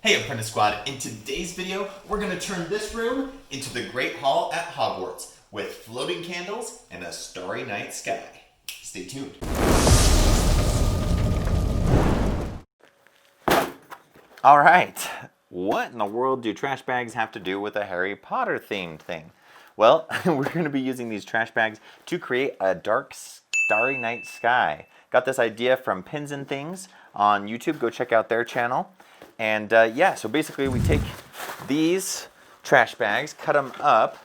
Hey Apprentice Squad, in today's video, we're going to turn this room into the Great Hall at Hogwarts with floating candles and a starry night sky. Stay tuned. All right, what in the world do trash bags have to do with a Harry Potter themed thing? Well, we're going to be using these trash bags to create a dark starry night sky. Got this idea from Pins and Things on YouTube. Go check out their channel. And yeah, so basically we take these trash bags, cut them up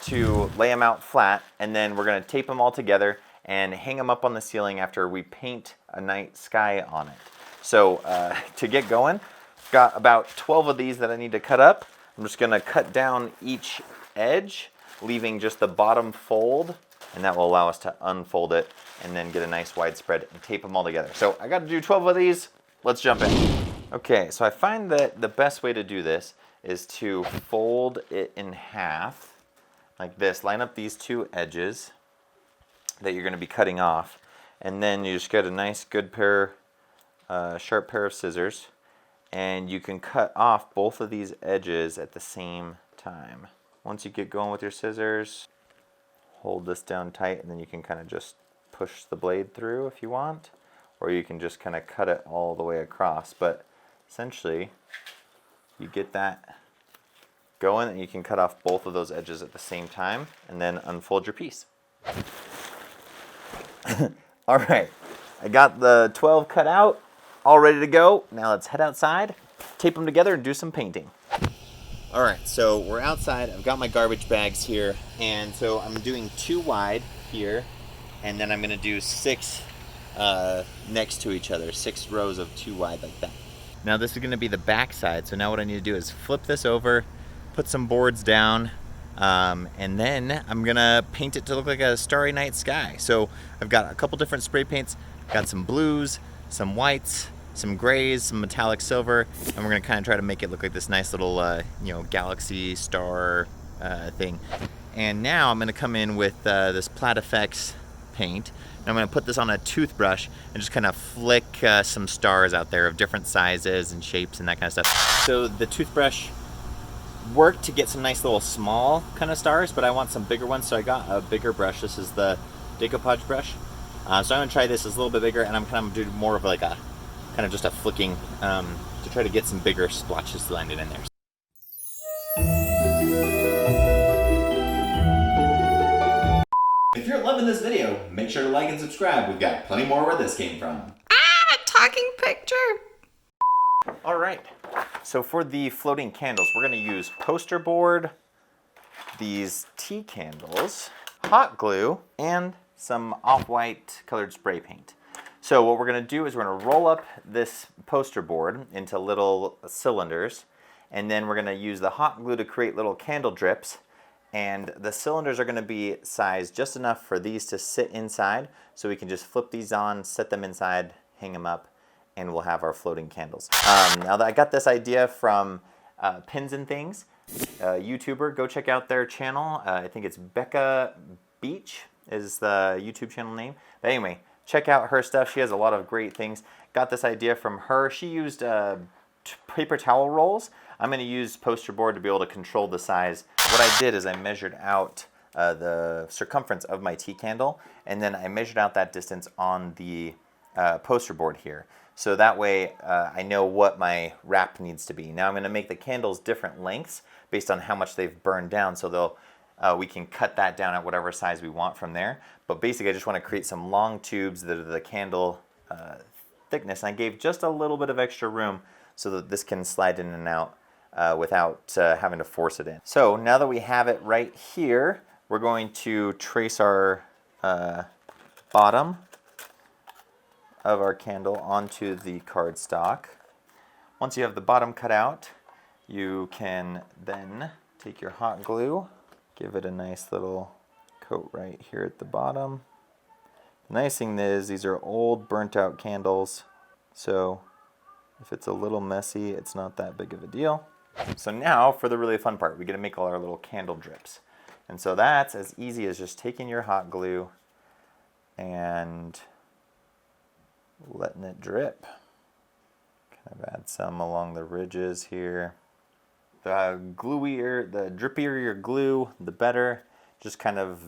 to lay them out flat, and then we're going to tape them all together and hang them up on the ceiling after we paint a night sky on it. So to get going, got about 12 of these that I need to cut up. I'm just going to cut down each edge, leaving just the bottom fold, and that will allow us to unfold it and then get a nice wide spread and tape them all together. So I got to do 12 of these. Let's jump in. Okay, so I find that the best way to do this is to fold it in half like this. Line up these two edges that you're going to be cutting off, and then you just get a nice good sharp pair of scissors, and you can cut off both of these edges at the same time. Once you get going with your scissors, hold this down tight, and then you can kind of just push the blade through if you want, or you can just kind of cut it all the way across. But essentially, you get that going, and you can cut off both of those edges at the same time, and then unfold your piece. All right, I got the 12 cut out, all ready to go. Now let's head outside, tape them together, and do some painting. All right, so we're outside. I've got my garbage bags here, and so I'm doing 2 wide here, and then I'm gonna do 6 next to each other, 6 rows of 2 wide like that. Now this is going to be the back side, so now what I need to do is flip this over, put some boards down, and then I'm going to paint it to look like a starry night sky. So I've got a couple different spray paints, got some blues, some whites, some grays, some metallic silver, and we're going to kind of try to make it look like this nice little galaxy star thing. And now I'm going to come in with this Plat Effects paint. I'm going to put this on a toothbrush and just kind of flick some stars out there of different sizes and shapes and that kind of stuff. So the toothbrush worked to get some nice little small kind of stars, but I want some bigger ones, so I got a bigger brush. This is the decoupage brush. So I'm going to try this. It's a little bit bigger, and I'm kind of doing more of like a kind of just a flicking to try to get some bigger splotches landed in there. If you're loving this video, make sure to like and subscribe. We've got plenty more where this came from. Talking picture. All right, so for the floating candles, we're gonna use Posterboard, these tea candles, hot glue, and some off-white colored spray paint. So what we're gonna do is we're gonna roll up this Posterboard into little cylinders, and then we're gonna use the hot glue to create little candle drips. And the cylinders are going to be sized just enough for these to sit inside, so we can just flip these on, set them inside, hang them up, and we'll have our floating candles. Now that I got this idea from Pins and Things, a YouTuber, go check out their channel. I think it's Becca Beach is the YouTube channel name. But anyway, check out her stuff. She has a lot of great things. Got this idea from her. She used paper towel rolls. I'm going to use Posterboard to be able to control the size. What I did is I measured out the circumference of my tea candle, and then I measured out that distance on the Posterboard here. So that way I know what my wrap needs to be. Now I'm going to make the candles different lengths based on how much they've burned down, so we can cut that down at whatever size we want from there. But basically I just want to create some long tubes that are the candle thickness. And I gave just a little bit of extra room so that this can slide in and out without having to force it in. So now that we have it right here, we're going to trace our bottom of our candle onto the cardstock. Once you have the bottom cut out, you can then take your hot glue, give it a nice little coat right here at the bottom. The nice thing is these are old burnt out candles, so if it's a little messy, it's not that big of a deal. So now for the really fun part, we get to make all our little candle drips. And so that's as easy as just taking your hot glue and letting it drip. Kind of add some along the ridges here. The gluier, the drippier your glue, the better. Just kind of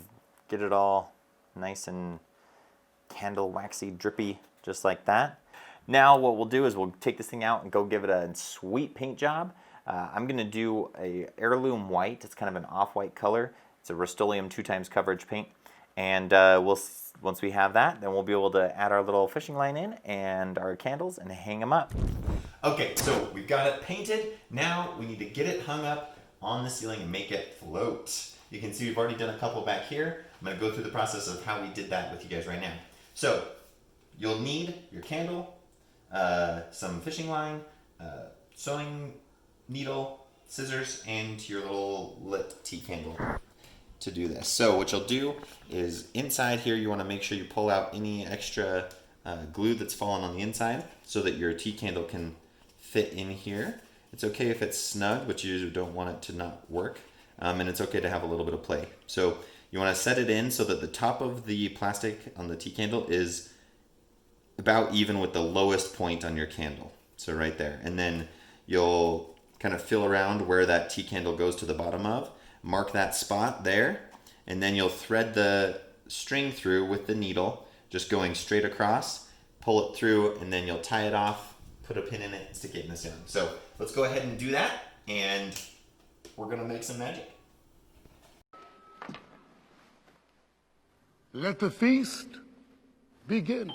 get it all nice and candle waxy drippy, just like that. Now what we'll do is we'll take this thing out and go give it a sweet paint job. I'm gonna do a heirloom white. It's kind of an off-white color. It's a Rust-Oleum 2x coverage paint. And once we have that, then we'll be able to add our little fishing line in and our candles and hang them up. Okay, so we've got it painted. Now we need to get it hung up on the ceiling and make it float. You can see we've already done a couple back here. I'm gonna go through the process of how we did that with you guys right now. So you'll need your candle, some fishing line, sewing needle, scissors, and your little lit tea candle to do this. So what you'll do is inside here you want to make sure you pull out any extra glue that's fallen on the inside so that your tea candle can fit in here. It's okay if it's snug, but you usually don't want it to not work. And it's okay to have a little bit of play. So you want to set it in so that the top of the plastic on the tea candle is about even with the lowest point on your candle. So right there. And then you'll kind of feel around where that tea candle goes to the bottom of. Mark that spot there. And then you'll thread the string through with the needle, just going straight across, pull it through, and then you'll tie it off, put a pin in it, and stick it in the ceiling. So let's go ahead and do that, and we're gonna make some magic. Let the feast begin.